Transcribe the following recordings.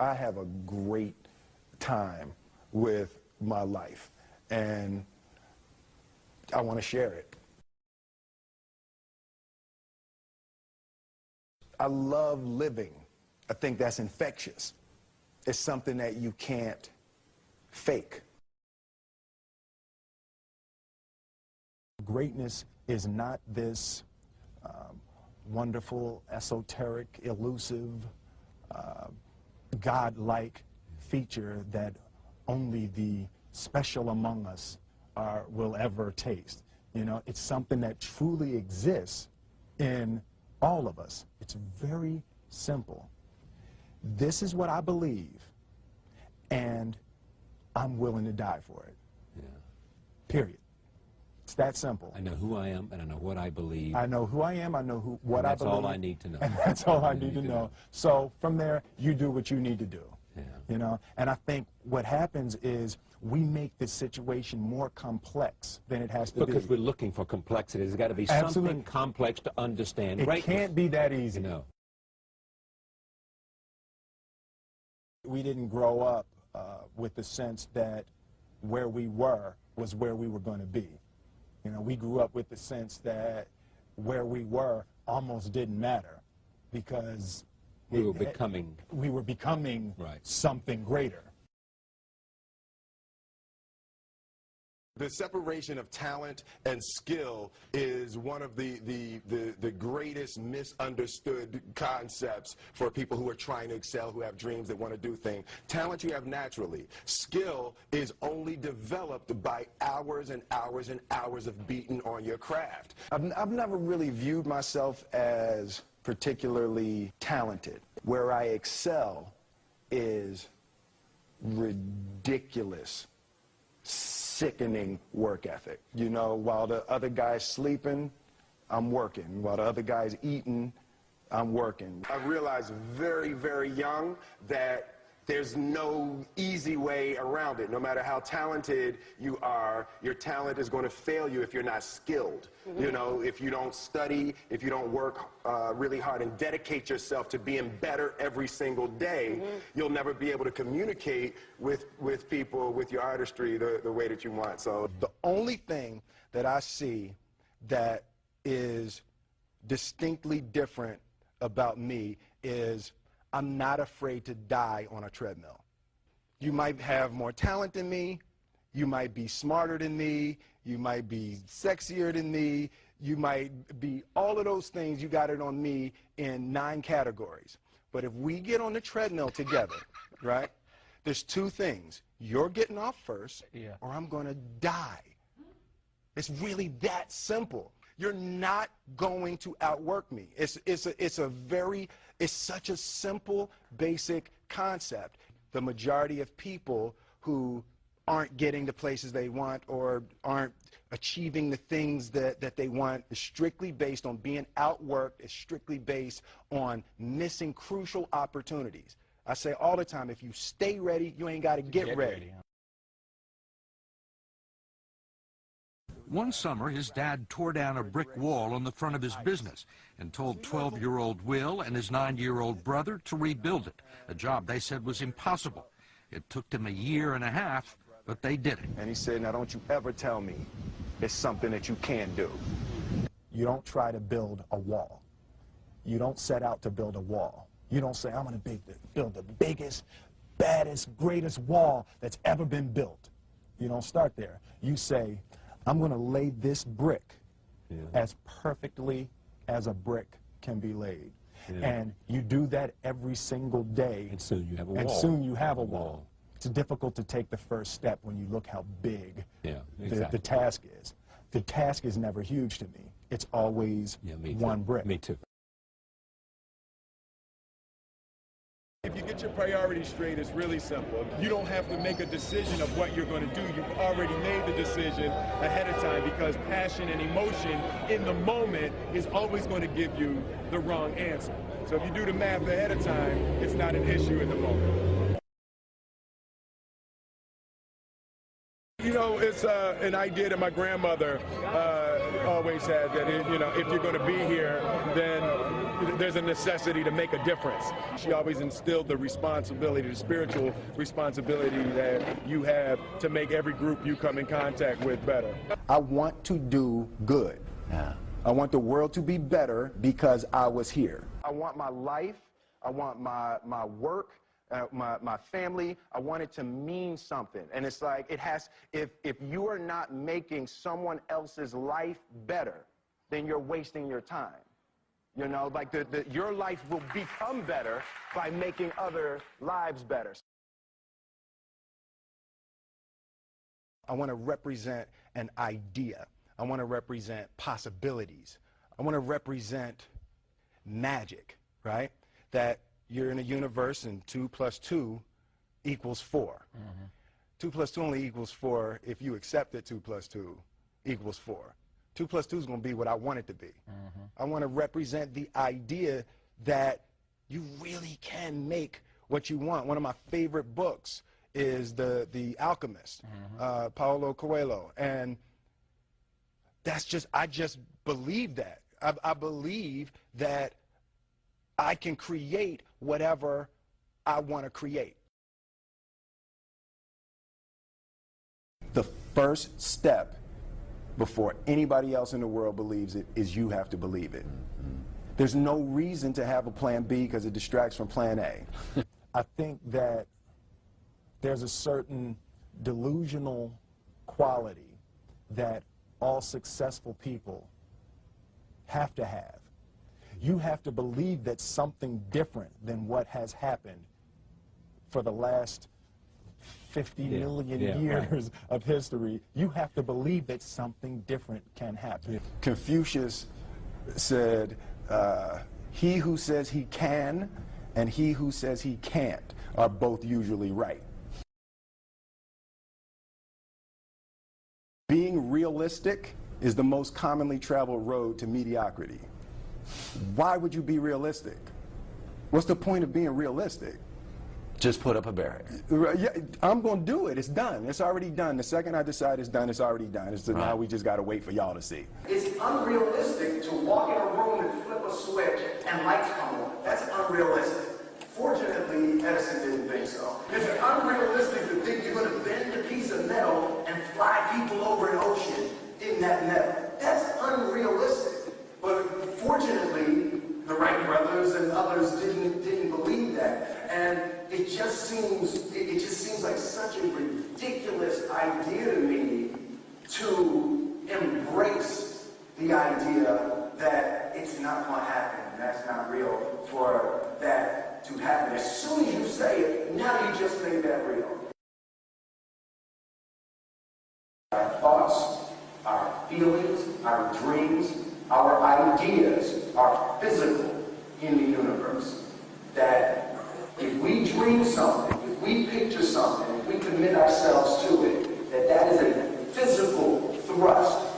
I have a great time with my life, and I want to share it. I love living. I think that's infectious. It's something that you can't fake. Greatness is not this wonderful, esoteric, elusive, God-like feature that only the special among us will ever taste. You know, it's something that truly exists in all of us. It's very simple. This is what I believe, and I'm willing to die for it. Yeah. Period. It's that simple. I know who I am, and I know what I believe. I know who I am, I know what I believe. That's all I need to know. And that's all I need to know. So from there, you do what you need to do. Yeah. You know, and I think what happens is we make the situation more complex than it has to be. Because we're looking for complexity. There's got to be something complex to understand. It can't be that easy. No. We didn't grow up with the sense that where we were was where we were going to be. You know, we grew up with the sense that where we were almost didn't matter because we were becoming right. Something greater. The separation of talent and skill is one of the greatest misunderstood concepts for people who are trying to excel, who have dreams, that want to do things. Talent you have naturally. Skill is only developed by hours and hours and hours of beating on your craft. I've never really viewed myself as particularly talented. Where I excel is ridiculous, sickening work ethic. You know, while the other guy's sleeping, I'm working. While the other guy's eating, I'm working. I realized very, very young that there's no easy way around it. No matter how talented you are, your talent is going to fail you if you're not skilled. You know, if you don't study, if you don't work really hard and dedicate yourself to being better every single day, you'll never be able to communicate with people, with your artistry, the way that you want. So the only thing that I see that is distinctly different about me is I'm not afraid to die on a treadmill. You might have more talent than me, you might be smarter than me, you might be sexier than me, you might be all of those things. You got it on me in 9 categories. But if we get on the treadmill together, right, there's 2 things. You're getting off first, or I'm going to die. It's really that simple. You're not going to outwork me. It's such a simple, basic concept. The majority of people who aren't getting the places they want or aren't achieving the things that they want is strictly based on being outworked, is strictly based on missing crucial opportunities. I say all the time, if you stay ready, you ain't got to get ready. One summer, his dad tore down a brick wall on the front of his business and told 12-year-old Will and his 9-year-old brother to rebuild it, a job they said was impossible. It took them 1.5 years, but they did it. And he said, now don't you ever tell me it's something that you can't do. You don't try to build a wall. You don't set out to build a wall. You don't say, I'm going to build the biggest, baddest, greatest wall that's ever been built. You don't start there. You say, I'm going to lay this brick as perfectly as a brick can be laid. And you do that every single day. And soon you have a wall. And soon you have a wall. It's difficult to take the first step when you look how big the task is. The task is never huge to me. It's always one brick. Me too. If you get your priorities straight, it's really simple. You don't have to make a decision of what you're going to do. You've already made the decision ahead of time, because passion and emotion in the moment is always going to give you the wrong answer. So if you do the math ahead of time, it's not an issue in the moment. You know, it's an idea that my grandmother always had, that, if you're going to be here, then there's a necessity to make a difference. She always instilled the responsibility, the spiritual responsibility that you have to make every group you come in contact with better. I want to do good. Yeah. I want the world to be better because I was here. I want my life, I want my work, my family, I want it to mean something. And it's like, it has, if you are not making someone else's life better, then you're wasting your time. You know, like your life will become better by making other lives better. I want to represent an idea. I want to represent possibilities. I want to represent magic, right? That you're in a universe and 2 + 2 = 4. 2 + 2 only equals 4 if you accept that 2 + 2 = 4. 2 + 2 is going to be what I want it to be. I want to represent the idea that you really can make what you want. One of my favorite books is The Alchemist, Paulo Coelho, and that's just, I just believe that. I believe that I can create whatever I want to create. The first step before anybody else in the world believes it is you have to believe it. There's no reason to have a plan B because it distracts from plan A. I think that there's a certain delusional quality that all successful people have to have. You have to believe that something different than what has happened for the last 50 million years of history, you have to believe that something different can happen. Confucius said, he who says he can and he who says he can't are both usually right. Being realistic is the most commonly traveled road to mediocrity. Why would you be realistic? What's the point of being realistic? Just put up a barrier. Yeah, I'm going to do it. It's done. It's already done. The second I decide it's done, it's already done. So now we just got to wait for y'all to see. It's unrealistic to walk in a room and flip a switch and lights come on. That's unrealistic. Fortunately, Edison didn't think so. It's unrealistic to think you're going to bend a piece of metal and fly people over an ocean in that metal. That's unrealistic. But fortunately, the Wright brothers and others didn't believe that. And it just seems like such a ridiculous idea to me to embrace the idea that it's not going to happen. That's not real for that to happen. As soon as you say it, now you just made that real. Our thoughts, our feelings, our dreams, our ideas are physical in the universe. That if we dream something, if we picture something, if we commit ourselves to it, that is a physical thrust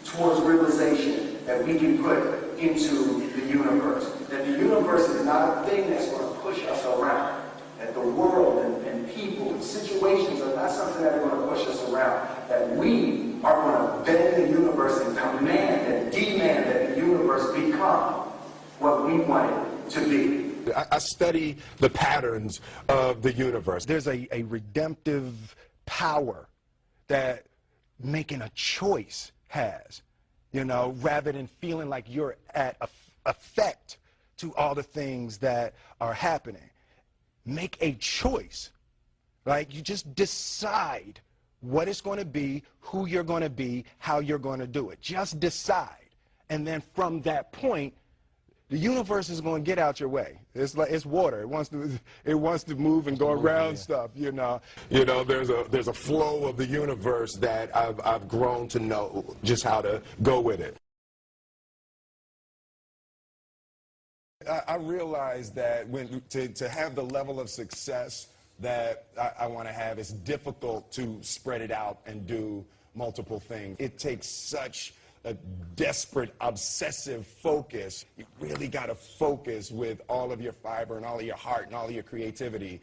towards realization that we can put into the universe. That the universe is not a thing that's going to push us around. That the world and people and situations are not something that are going to push us around. That we are going to bend the universe and command and demand that the universe become what we want it to be. I study the patterns of the universe. There's a redemptive power that making a choice has, you know, rather than feeling like you're at effect to all the things that are happening. Make a choice, right? You just decide what it's going to be, who you're going to be, how you're going to do it. Just decide. And then from that point, the universe is going to get out your way. It's like it's water. It wants to move and go around stuff, you know. You know, there's a flow of the universe that I've grown to know just how to go with it. I realized that to have the level of success that I want to have, it's difficult to spread it out and do multiple things. It takes such a desperate, obsessive focus. You really got to focus with all of your fiber and all of your heart and all of your creativity.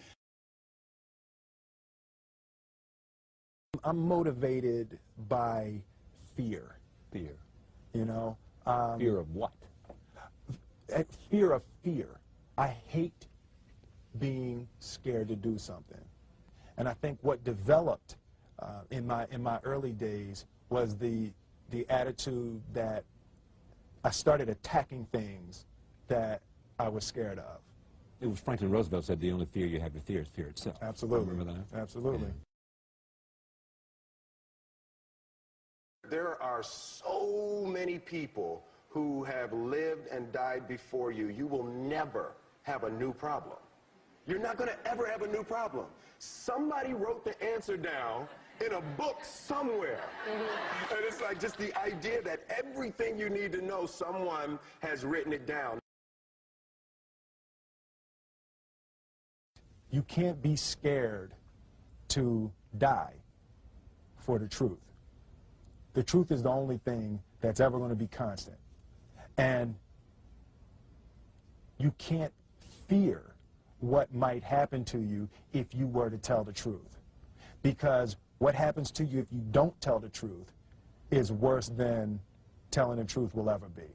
I'm motivated by fear. Fear. You know? Fear of what? fear of fear. I hate being scared to do something. And I think what developed in my early days was the attitude that I started attacking things that I was scared of. It was Franklin Roosevelt said the only fear you have to fear is fear itself. Absolutely. Remember that? Absolutely. Yeah. There are so many people who have lived and died before you. You will never have a new problem. You're not going to ever have a new problem. Somebody wrote the answer down in a book somewhere. And it's like just the idea that everything you need to know, someone has written it down. You can't be scared to die for the truth. The truth is the only thing that's ever going to be constant. And you can't fear what might happen to you if you were to tell the truth. Because what happens to you if you don't tell the truth is worse than telling the truth will ever be.